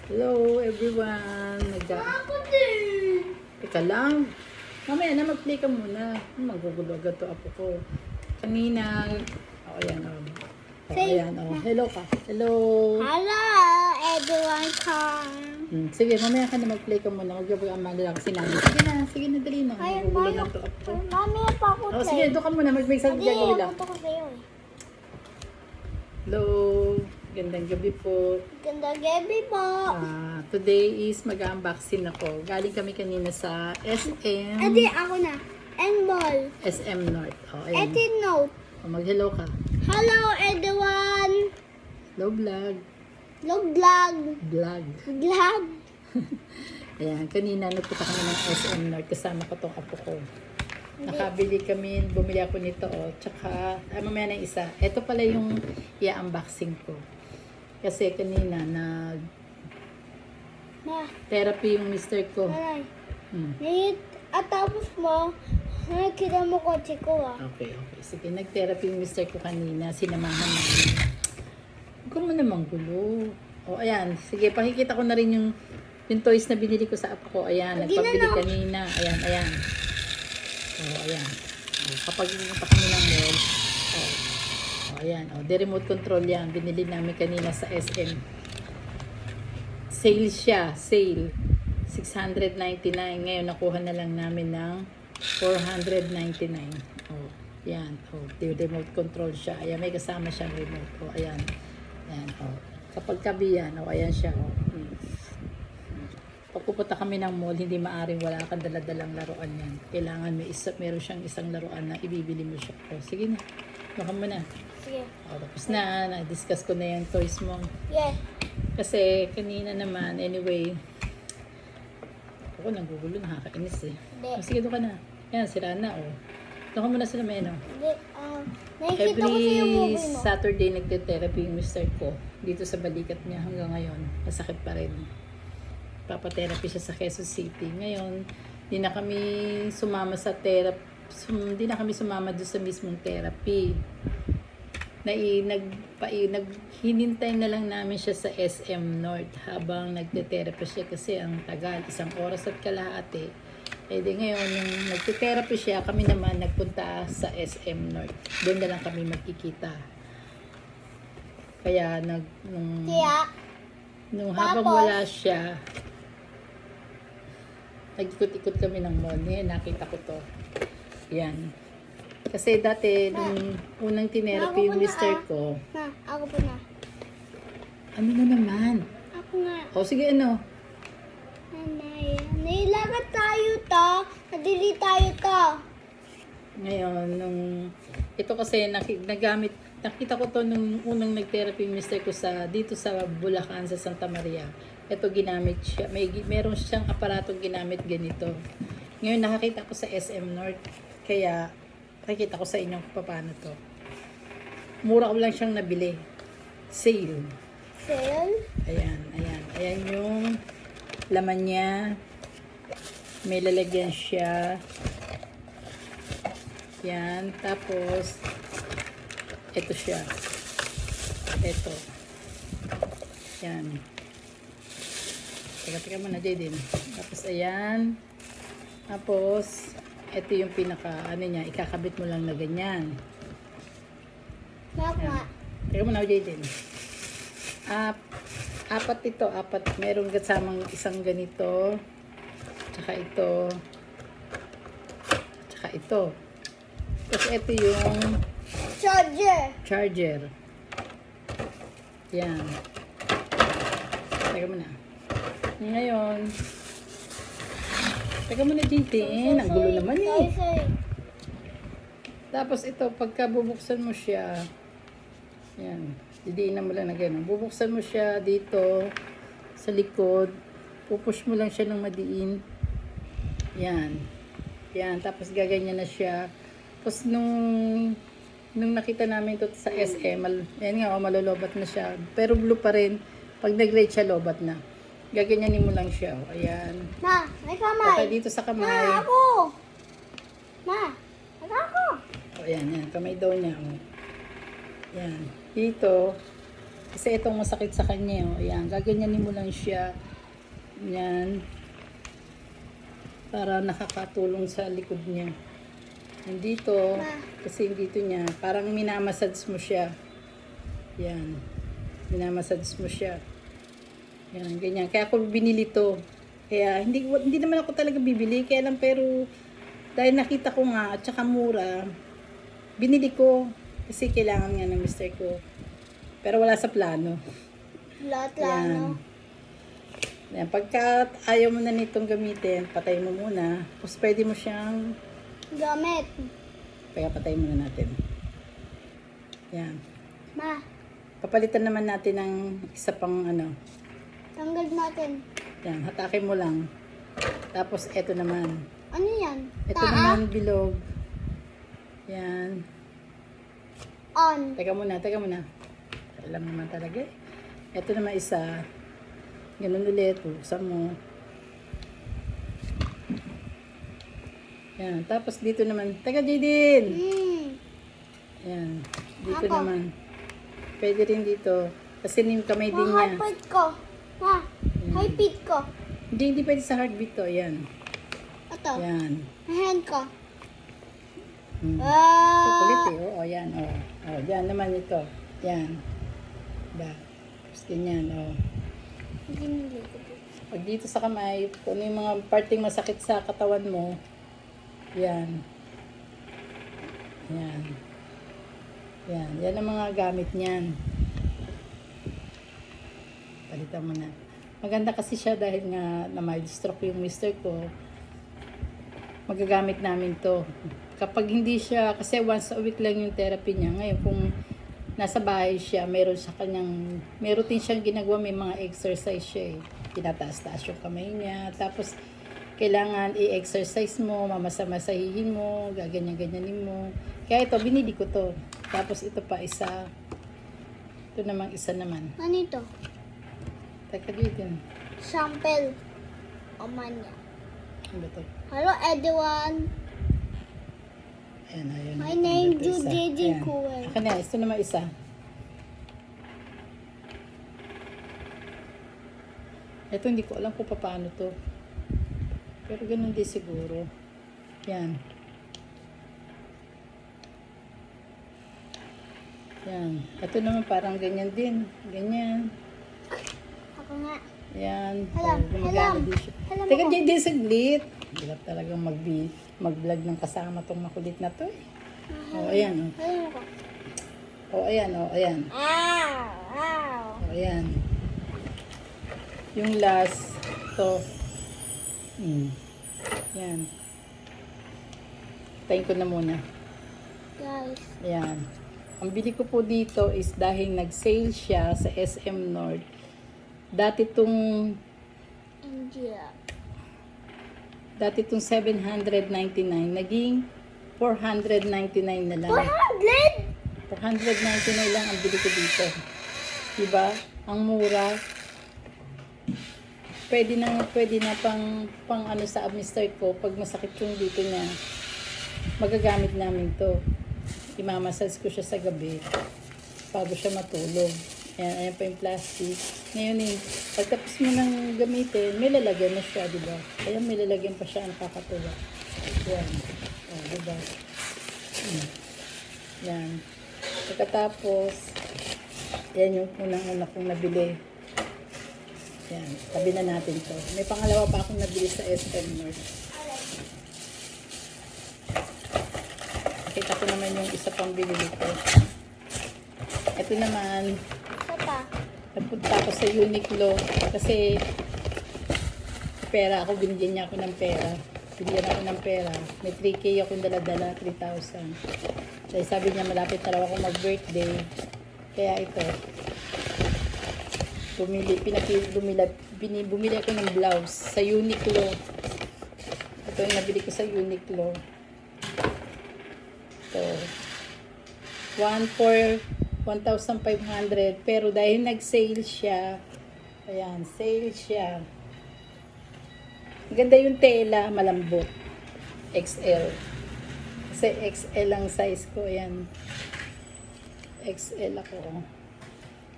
Hello everyone! Ako din. Teka lang. Mamaya na mag-play ka muna. Magugulo agad to apo ko. Kanina. Ayan Say- ayan Hello ka. Hello. Hello, everyone. Sige, mamaya ka na mag-play ka muna. Mag-amala lang kasi namin. Sige na, dali na. Ay, Magugulo mami. na to apo ko. Mami, pa ako Sige, doon ka muna. Mag-make sa Hindi, gagawin lang. ako sa'yo. Hello. Gandang gabi po. Ganda gabi po. Today is mag-unboxing ako. Galing kami kanina sa SM. Edi, ako na. And ball. SM North. Ayan. Edi, note. Mag-hello ka. Hello, everyone. Hello vlog. Vlog, vlog. Vlog. Vlog. Ayan, kanina nagpunta kami ng SM North. Kasama ko tong apo ko. Nakabili kami, bumili ako nito. Tsaka, mamaya na isa. Ito pala yung i-unboxing ko. Kasi kanina Ma, therapy yung mister ko. nanay. Hmm. At tapos mo, nakikita mo kotse ko Okay. Sige, nag-therapy yung mister ko kanina. Sinamahan namin. Huwag ka mo namang gulo. Ayan. Sige, pakikita ko na rin yung toys na binili ko sa apo ko. Ayan, Hindi nagpabili na, no. kanina. Ayan. Ayan. Kapag pumunta kami ng mall, ayan. The remote control yan. Binili namin kanina sa SM. Sale siya. Sale. 699. Ngayon, nakuha na lang namin ng 499. Yan. The remote control siya. Ayan, may kasama siyang remote. Ayan. Ayan. Kapag kabi yan, ayan siya. Pag pupunta kami ng mall, hindi maaring wala kang daladalang laruan yan. Kailangan meron siyang isang laruan na ibibili mo siya. Sige na. Baka mo na. Sige. Tapos na-discuss ko na yung toys mo. Yeah. Kasi kanina naman, anyway, ako nagugulo, nakakainis eh. Hindi. Sige, doon ka na. Yan, sira na Doon ka muna sa lameno. Hindi, nakikita ko sa yung movie mo. Saturday, nagte-therapy yung mister ko. Dito sa balikat niya hanggang ngayon. Masakit pa rin. Papatherapy siya sa Quezon City. Ngayon, di na kami sumama sa therapy. Di na kami sumama doon sa mismong therapy. Hinintay na lang namin siya sa SM North habang nagte-therapy siya kasi ang tagal, 1 oras at kalahati. Di ngayon, yung nagte-therapy siya, kami naman nagpunta sa SM North. Doon na lang kami magkikita. Kaya nung habang Tapos? wala siya, nag-ikot-ikot kami ng mall. Ngayon, nakita ko to. Yan. Kasi dati, nung unang tinerapy yung mister ko, Na, ako po na. ano na naman? Ako nga. Sige, ano? Nanay, nilagad tayo to. Nadili tayo to. Ngayon, ito kasi nakita ko to nung unang nag-therapy yung mister ko dito sa Bulacan, sa Santa Maria. Ito ginamit siya. Meron siyang aparatong ginamit ganito. Ngayon, nakakita ko sa SM North. Kaya, nakikita ko sa inyo kung paano to. Mura ko lang siyang nabili. Sale. Sale? Ayan. Ayan yung laman niya. May lalagyan siya. Yan. Tapos, ito siya. Ito. Yan. Teka muna, Jaden. Tapos, ayan. Tapos, ito yung niya. Ikakabit mo lang na ganyan. Mama. Teka muna, Jaden. Apat ito. Merong kasamang isang ganito. Tsaka ito. Tsaka ito. Tapos ito yung charger. Yan. Teka muna. Ngayon. Teka muna, Jaden. Ang gulo naman eh. Tapos ito, pagka bubuksan mo siya, yan, didiinan mo lang na gano'n. Bubuksan mo siya dito, sa likod, pupush mo lang siya ng madiin. Yan. Tapos gaganyan na siya. Tapos nung nakita namin ito sa SM, yan nga, malolobat na siya. Pero blue pa rin. Pag nag-red siya, lobat na. Gaganyanin mo lang siya. Ayan. Ma, may kamay. Saka dito sa kamay. Ma, ako. Ma, ako. Ayan. Kamay daw niya. Yan. Dito, Kasi itong masakit sa kanya, oh. Ayan, gaganyanin mo lang siya. Yan. Para nakakatulong sa likod niya. Yung dito, kasi yung dito niya, parang minamassage mo siya. Yan. Minamassage mo siya. Yan, ganyan. Kaya ako binili to. Kaya hindi naman ako talaga bibili. Kaya lang pero dahil nakita ko nga at saka mura, binili ko. Kasi kailangan nga ng mister ko. Pero wala sa plano. Lahat Yan. Yan. Pagka ayaw mo na nitong gamitin, patay mo muna. Tapos pwede mo siyang Gamit. kaya patay muna natin. Yan. Ma, Papalitan naman natin ng isa pang ano. tanggal natin. Yan, hatakin mo lang. Tapos eto naman. Ano yan? Ito Taa? naman bilog. Yan. On. Teka muna. Alam naman talaga eh. Ito naman isa. Ganun ulit. Buksan mo. Yan. Tapos dito naman. Teka, Jaden! Yan. Dito Ako. naman. Pwede rin dito. Kasi yung kamay din Ma, niya. heartbeat ko. Ma, heartbeat ko. Hindi pwede sa heartbeat to. Yan. Ito. Yan. Hand ko. Hmm. Ah. Kulit eh. Oo, yan. Oh, yan naman ito. Yan. Ba. Tapos ganyan. Ginili ko po. Pag dito sa kamay, kung ano yung mga parting masakit sa katawan mo, yan. Yan. Yan. Yan ang mga gamit niyan. Palitan mo na. Maganda kasi siya dahil nga na mild stroke yung mister ko. Magagamit namin to. Kapag hindi siya, kasi once a week lang yung therapy niya. Ngayon, kung nasa bahay siya, meron din siyang ginagawa, may mga exercise siya eh. Tinataas-taas yung kamay niya. Tapos, kailangan i-exercise mo, mamasa-masahihin mo, gaganyan-ganyanin mo. Kaya ito, binili ko to. Tapos ito pa isa. Ito namang isa naman. Ano ito? Teka dito. Sample. Omanya. Ano ba to? Hello everyone. Ayan, ayan. My name Ito is isa. JJ Ayan. Kuwel. Akin na, ito naman isa. Ito hindi ko alam kung paano to. Pero ganun din siguro. Yan. Yan. Ito naman parang ganyan din. Ganyan. Ako nga. Yan. Alam, Gumagana alam. din siya. Alam Teka, ako. JD, saglit. Hirap talagang mag-vlog ng kasama tong makulit na to eh. Oh, ayan. Alam ko. Oh, ayan. Oh, ayan. Ow! Ow! Oh, ayan. Yung last, to. Yan. Tayin ko na muna. Guys. Ayan. Ang bili ko po dito is dahil nag-sale siya sa SM North. Dati tong India. 799, naging 499 na lang. 400? 499 lang ang bili ko dito. Diba? Ang mura. Pwede na pang ano sa mister ko, pag masakit yung dito niya, magagamit namin to. Imamassage ko siya sa gabi bago siya matulog. Ayan pa yung plastic. Ngayon pagtapos mo nang gamitin, may lalagyan na siya, diba? Ayan, may lalagyan pa siya, nakakatuwa. Yan. O, diba? Yan. Pagkatapos, yan yung unang-una kong nabili. Yan, tabi na natin to. May pangalawa pa akong nabili sa SM North. Kita ko naman yung isa pang binili ko. Ito naman, Isa pa. nagpunta ako sa Uniqlo kasi pera ako, binigyan niya ako ng pera. Binigyan ako ng pera. May 3K akong dala-dala, 3,000. Dahil sabi niya malapit na raw ako mag-birthday. Kaya ito, bumili ako ng blouse sa Uniqlo. Ito yung nabili ko sa Uniqlo. Ito. 1,500. Pero dahil nag-sale siya, ayan, sale siya. Ganda yung tela, malambot. XL. Kasi XL ang size ko, ayan. XL ako.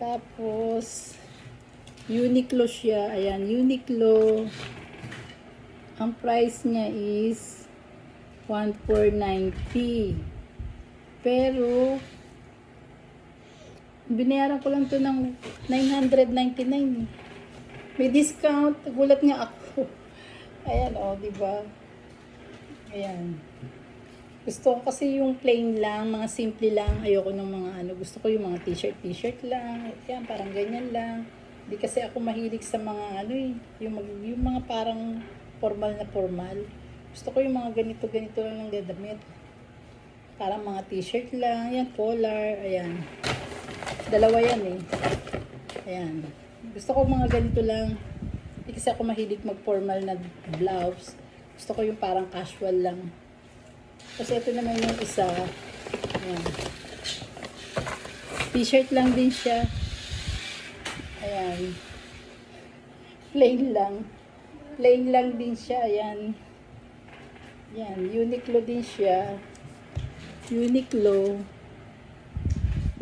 Tapos, Uniqlo siya. Ayan, Uniqlo. Ang price niya is 1,490. Pero, binayaran ko lang to ng 999. May discount. Gulat nga ako. Ayan, oh, di ba? Ayan. Gusto ko kasi yung plain lang, mga simple lang. Ayoko ng mga ano. Gusto ko yung mga t-shirt lang. Ayan, parang ganyan lang. Hindi kasi ako mahilig sa mga ano eh. Yung mga parang formal na formal. Gusto ko yung mga ganito lang ng dadamit. Parang mga t-shirt lang. Ayan, collar. Ayan. Dalawa yan eh. Ayan. Gusto ko mga ganito lang. Hindi kasi ako mahilig mag-formal na blouse. Gusto ko yung parang casual lang. Kasi ito naman yung isa. Ayan. T-shirt lang din siya. Ayan. Plain lang. Plain lang din siya. Ayan. Ayan. Uniqlo din siya. Uniqlo.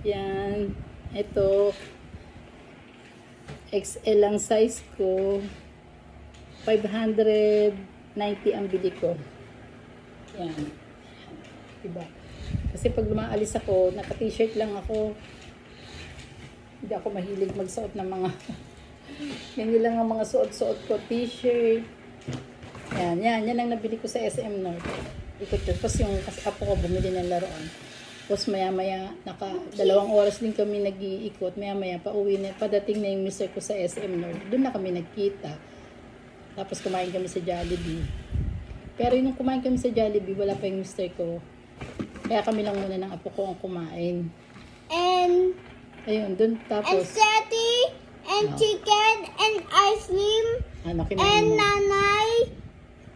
Ayan. Ito. XL ang size ko. 590 ang bili ko. Ayan. Diba? Kasi pag lumaalis ako, naka-t-shirt lang ako. Hindi ako mahilig magsuot ng mga ganyan lang ang mga suot-suot ko. T-shirt. Yan ang nabili ko sa SM North. Ikot yun. Tapos yung apo ko bumili ng laruan. Tapos maya-maya, 2 oras din kami nag-iikot. Maya-maya, pauwi na, padating na yung mister ko sa SM North. Doon na kami nagkita. Tapos kumain kami sa Jollibee. Pero yung kumain kami sa Jollibee, wala pa yung mister ko. Kaya kami lang muna ng apo ko ang kumain. And Ayun, doon tapos. Seti, and chicken, and ice cream, Ano, and kinain mo? nanay.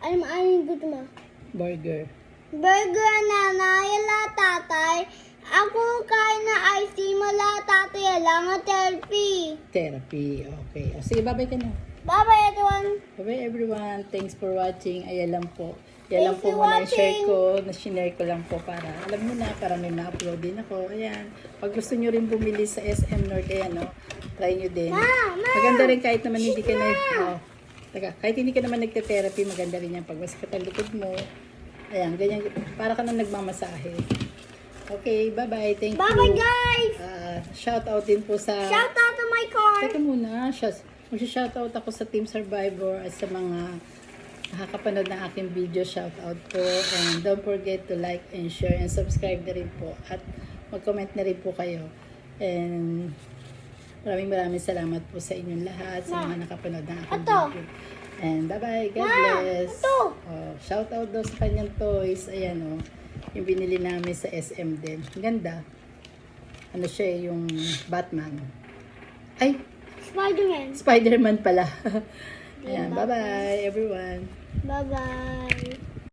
Ano yung gusto mo? Burger. Burger, nanay, ala tatay. Ako kain na ice cream, ala tatay, ala nga therapy. Therapy. Okay. O, sige, bye-bye ka na. Bye-bye everyone. Bye-bye everyone. Thanks for watching. Ayan lang po. Yan lang Thanks po for muna yung share watching. ko. Na-share ko lang po para alam nyo na, para may ma-upload din ako. Ayan. Pag gusto nyo rin bumili sa SM North, ayan o. Try nyo din. Maganda rin kahit naman hindi ka na... Oh, kahit hindi ka naman nagte-therapy, maganda rin yan. Pag masakit ang likod mo. Ayan, ganyan. Para ka nang nagmamasahe. Okay, bye-bye. Thank you. Bye-bye guys. Shout out din po sa... Shout out to my car. Teka muna, mag-shoutout ako sa Team Survivor at sa mga nakakapanood ng aking video. Shoutout po. And don't forget to like and share and subscribe na rin po. At mag-comment na rin po kayo. And maraming salamat po sa inyong lahat, sa mga nakapanood ng aking video. And bye-bye. God bless. Shoutout daw sa kanyang toys. Ayan o. Yung binili namin sa SM din. Ang ganda. Ano siya, yung Batman. Ay! Spider-Man. Spider-Man pala. Ayan, bye-bye everyone. Bye-bye.